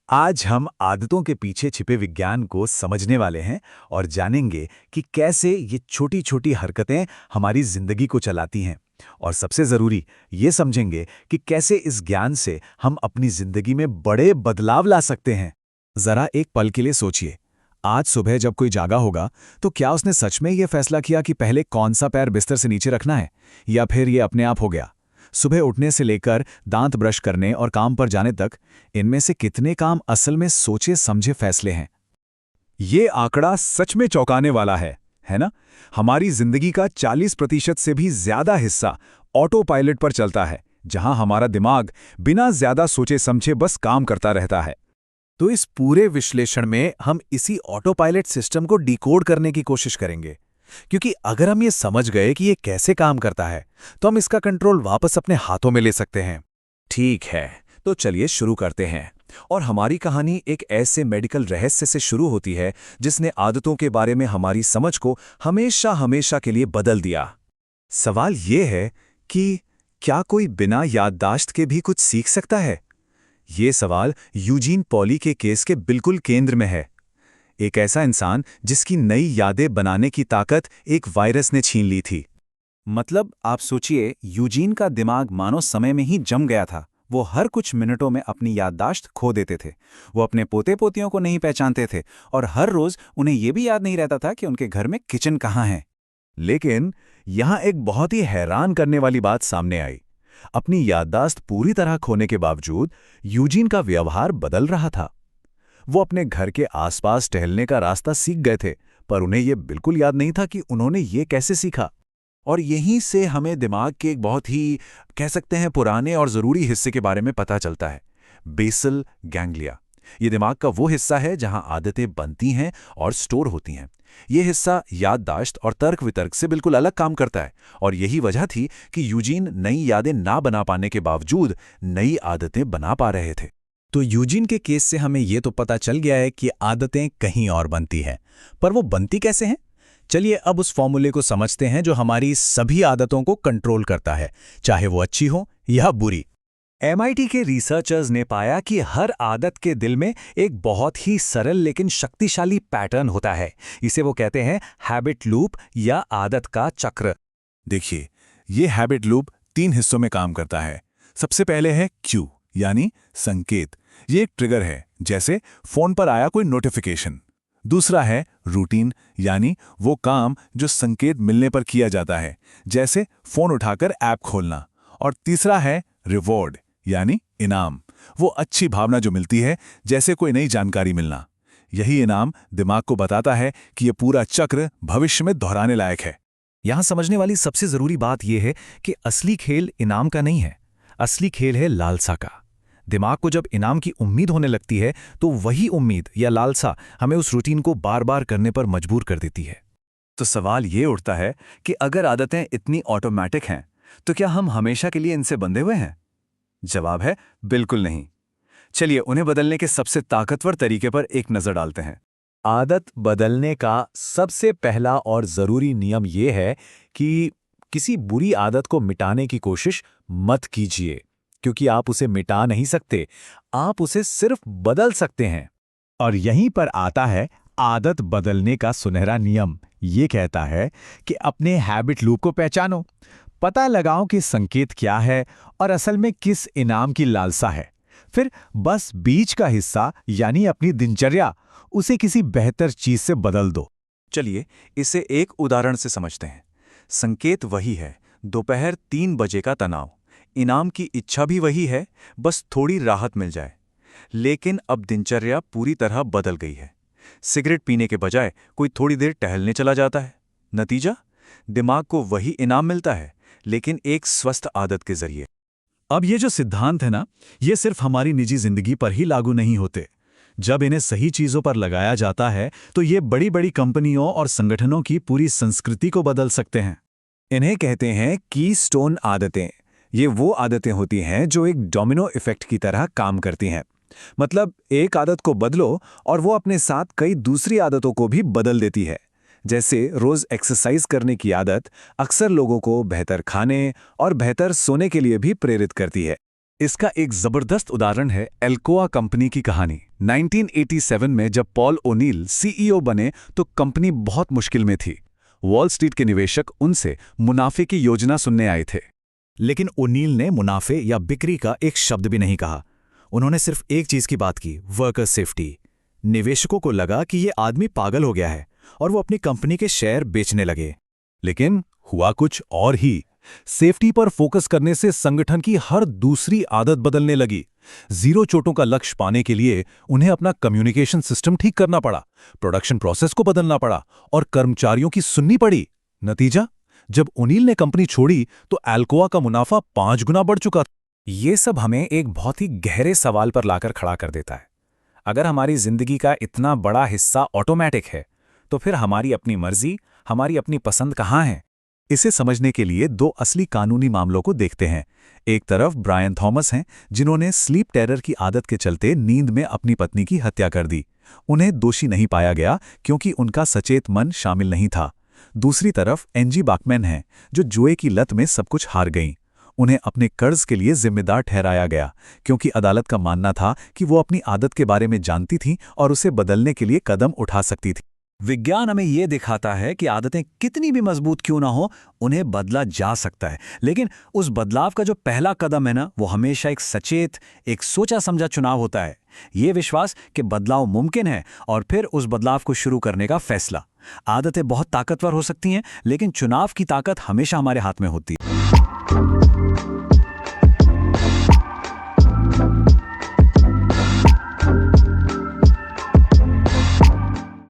आज हम आदतों के पीछे छिपे विज्ञान को समझने वाले हैं और जानेंगे कि कैसे ये छोटी-छोटी हरकतें हमारी जिंदगी को चलाती हैं। और सबसे जरूरी ये समझेंगे कि कैसे इस ज्ञान से हम अपनी जिंदगी में बड़े बदलाव ला सकते हैं। जरा एक पल के लिए सोचिए। आज सुबह जब कोई जागा होगा तो क्या उसने सच में यह फैसला किया कि पहले कौन सा पैर बिस्तर से नीचे रखना है, या फिर ये अपने आप हो गया? सुबह उठने से लेकर दांत ब्रश करने और काम पर जाने तक, इनमें से कितने काम असल में सोचे समझे फैसले हैं? ये आंकड़ा सच में चौंकाने वाला है ना? हमारी जिंदगी का 40% से भी ज्यादा हिस्सा ऑटो पायलट पर चलता है, जहां हमारा दिमाग बिना ज्यादा सोचे समझे बस काम करता रहता है। तो इस पूरे विश्लेषण में हम इसी ऑटो पायलट सिस्टम को डिकोड करने की कोशिश करेंगे, क्योंकि अगर हम ये समझ गए कि ये कैसे काम करता है, तो हम इसका कंट्रोल वापस अपने हाथों में ले सकते हैं। ठीक है, तो चलिए शुरू करते हैं। और हमारी कहानी एक ऐसे मेडिकल रहस्य से शुरू होती है जिसने आदतों के बारे में हमारी समझ को हमेशा हमेशा के लिए बदल दिया। सवाल ये है कि क्या कोई बिना याददाश्त के भी कुछ सीख सकता है? ये सवाल यूजीन पॉली के केस के बिल्कुल केंद्र में है। एक ऐसा इंसान जिसकी नई यादें बनाने की ताकत एक वायरस ने छीन ली थी। मतलब आप सोचिए, यूजीन का दिमाग मानो समय में ही जम गया था। वो हर कुछ मिनटों में अपनी याददाश्त खो देते थे। वो अपने पोते पोतियों को नहीं पहचानते थे और हर रोज उन्हें यह भी याद नहीं रहता था कि उनके घर में किचन कहाँ है। लेकिन यहां एक बहुत ही हैरान करने वाली बात सामने आई। अपनी याददाश्त पूरी तरह खोने के बावजूद यूजीन का व्यवहार बदल रहा था। वो अपने घर के आसपास टहलने का रास्ता सीख गए थे, पर उन्हें यह बिल्कुल याद नहीं था कि उन्होंने ये कैसे सीखा। और यहीं से हमें दिमाग के एक बहुत ही, कह सकते हैं, पुराने और ज़रूरी हिस्से के बारे में पता चलता है। Basal ganglia. ये दिमाग का वो हिस्सा है जहां आदतें बनती हैं और स्टोर होती हैं। ये हिस्सा याददाश्त और तर्क वितर्क से बिल्कुल अलग काम करता है, और यही वजह थी कि यूजीन नई यादें ना बना पाने के बावजूद नई आदतें बना पा रहे थे। तो यूजीन के केस से हमें ये तो पता चल गया है कि आदतें कहीं और बनती हैं, पर वो बनती कैसे हैं? चलिए अब उस फॉर्मूले को समझते हैं जो हमारी सभी आदतों को कंट्रोल करता है, चाहे वो अच्छी हो या बुरी। MIT के रिसर्चर्स ने पाया कि हर आदत के दिल में एक बहुत ही सरल लेकिन शक्तिशाली पैटर्न होता है। इसे वो कहते हैं हैबिट लूप या आदत का चक्र। देखिए, ये हैबिट लूप 3 हिस्सों में काम करता है। सबसे पहले है क्यू, यानी संकेत। ये एक ट्रिगर है, जैसे फोन पर आया कोई नोटिफिकेशन। दूसरा है रूटीन, यानी वो काम जो संकेत मिलने पर किया जाता है, जैसे फोन उठाकर ऐप खोलना। और तीसरा है रिवॉर्ड, यानी इनाम, वो अच्छी भावना जो मिलती है, जैसे कोई नई जानकारी मिलना। यही इनाम दिमाग को बताता है कि ये पूरा चक्र भविष्य में दोहराने लायक है। यहां समझने वाली सबसे जरूरी बात यह है कि असली खेल इनाम का नहीं है, असली खेल है लालसा का। दिमाग को जब इनाम की उम्मीद होने लगती है, तो वही उम्मीद या लालसा हमें उस रूटीन को बार बार करने पर मजबूर कर देती है। तो सवाल ये उठता है कि अगर आदतें इतनी ऑटोमैटिक हैं, तो क्या हम हमेशा के लिए इनसे बंधे हुए हैं? जवाब है बिल्कुल नहीं। चलिए उन्हें बदलने के सबसे ताकतवर तरीके पर एक नजर डालते हैं। आदत बदलने का सबसे पहला और जरूरी नियम यह है कि किसी बुरी आदत को मिटाने की कोशिश मत कीजिए, क्योंकि आप उसे मिटा नहीं सकते, आप उसे सिर्फ बदल सकते हैं। और यहीं पर आता है आदत बदलने का सुनहरा नियम। ये कहता है कि अपने हैबिट लूप को पहचानो, पता लगाओ कि संकेत क्या है और असल में किस इनाम की लालसा है। फिर बस बीच का हिस्सा, यानी अपनी दिनचर्या, उसे किसी बेहतर चीज से बदल दो। चलिए इसे एक उदाहरण से समझते हैं। संकेत वही है, दोपहर 3 बजे का तनाव। इनाम की इच्छा भी वही है, बस थोड़ी राहत मिल जाए। लेकिन अब दिनचर्या पूरी तरह बदल गई है। सिगरेट पीने के बजाय कोई थोड़ी देर टहलने चला जाता है। नतीजा, दिमाग को वही इनाम मिलता है, लेकिन एक स्वस्थ आदत के जरिए। अब ये जो सिद्धांत है ना, ये सिर्फ हमारी निजी जिंदगी पर ही लागू नहीं होते। जब इन्हें सही चीजों पर लगाया जाता है, तो ये बड़ी बड़ी कंपनियों और संगठनों की पूरी संस्कृति को बदल सकते हैं। इन्हें कहते हैं कीस्टोन आदतें। ये वो आदतें होती हैं जो एक डोमिनो इफेक्ट की तरह काम करती हैं। मतलब एक आदत को बदलो और वो अपने साथ कई दूसरी आदतों को भी बदल देती है। जैसे रोज एक्सरसाइज करने की आदत अक्सर लोगों को बेहतर खाने और बेहतर सोने के लिए भी प्रेरित करती है। इसका एक जबरदस्त उदाहरण है एल्कोआ कंपनी की कहानी। 1987 में जब पॉल ओनील सीईओ बने तो कंपनी बहुत मुश्किल में थी। वॉल स्ट्रीट के निवेशक उनसे मुनाफे की योजना सुनने आए थे। लेकिन ओनील ने मुनाफे या बिक्री का एक शब्द भी नहीं कहा। उन्होंने सिर्फ एक चीज की बात की, वर्कर सेफ्टी। निवेशकों को लगा कि ये आदमी पागल हो गया है और वो अपनी कंपनी के शेयर बेचने लगे। लेकिन हुआ कुछ और ही। सेफ्टी पर फोकस करने से संगठन की हर दूसरी आदत बदलने लगी। जीरो चोटों का लक्ष्य पाने के लिए उन्हें अपना कम्युनिकेशन सिस्टम ठीक करना पड़ा, प्रोडक्शन प्रोसेस को बदलना पड़ा और कर्मचारियों की सुननी पड़ी। नतीजा, जब ओनील ने कंपनी छोड़ी तो एल्कोआ का मुनाफा 5 गुना बढ़ चुका था। ये सब हमें एक बहुत ही गहरे सवाल पर लाकर खड़ा कर देता है। अगर हमारी जिंदगी का इतना बड़ा हिस्सा ऑटोमेटिक है, तो फिर हमारी अपनी मर्जी, हमारी अपनी पसंद कहाँ है? इसे समझने के लिए दो असली कानूनी मामलों को देखते हैं। एक तरफ ब्रायन थॉमस हैं, जिन्होंने स्लीप टेरर की आदत के चलते नींद में अपनी पत्नी की हत्या कर दी। उन्हें दोषी नहीं पाया गया क्योंकि उनका सचेत मन शामिल नहीं था। दूसरी तरफ एंजी बाकमैन हैं, जो जुए की लत में सब कुछ हार गईं। उन्हें अपने कर्ज के लिए जिम्मेदार ठहराया गया क्योंकि अदालत का मानना था कि वो अपनी आदत के बारे में जानती थीं और उसे बदलने के लिए कदम उठा सकती थी। विज्ञान हमें यह दिखाता है कि आदतें कितनी भी मजबूत क्यों ना हो, उन्हें बदला जा सकता है। लेकिन उस बदलाव का जो पहला कदम है ना, वो हमेशा एक सचेत, एक सोचा समझा चुनाव होता है। ये विश्वास कि बदलाव मुमकिन है और फिर उस बदलाव को शुरू करने का फैसला। आदतें बहुत ताकतवर हो सकती हैं, लेकिन चुनाव की ताकत हमेशा हमारे हाथ में होती है।